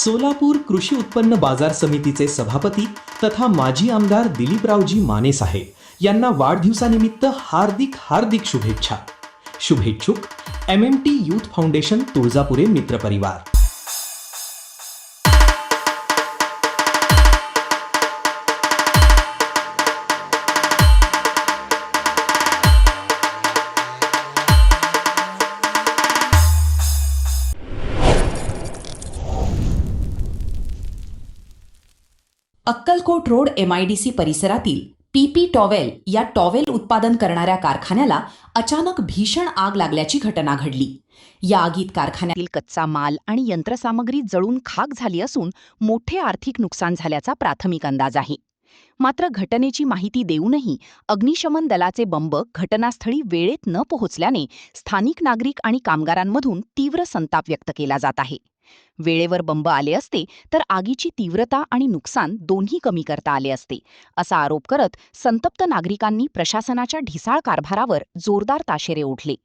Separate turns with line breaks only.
सोलापूर कृषी उत्पन्न बाजार समितीचे सभापती तथा माजी आमदार दिलीपरावजी माने साहेब यांना वाढदिवसानिमित्त हार्दिक हार्दिक शुभेच्छा. शुभेच्छुक MMT यूथ फाउंडेशन तुळजापुरे मित्रपरिवार.
अक्कलकोट रोड MIDC परिसरातील PP टॉवेल या टॉवेल उत्पादन करणाऱ्या कारखान्याला अचानक भीषण आग लागल्याची घटना घडली. या आगीत कारखान्यातील कच्चा माल आणि यंत्रसामग्री जळून खाक झाली असून मोठे आर्थिक नुकसान झाल्याचा प्राथमिक अंदाज आहे. मात्र घटनेची माहिती देऊनही अग्निशमन दलाचे बंब घटनास्थळी वेळेत न पोहोचल्याने स्थानिक नागरिक आणि कामगारांमधून तीव्र संताप व्यक्त केला जात आहे. वेळेवर बंब आले असते तर आगीची तीव्रता आणि नुकसान दोन्ही कमी करता आले असते, असा आरोप करत संतप्त नागरिकांनी प्रशासनाच्या ढिसाळ कारभारावर जोरदार ताशेरे ओढले.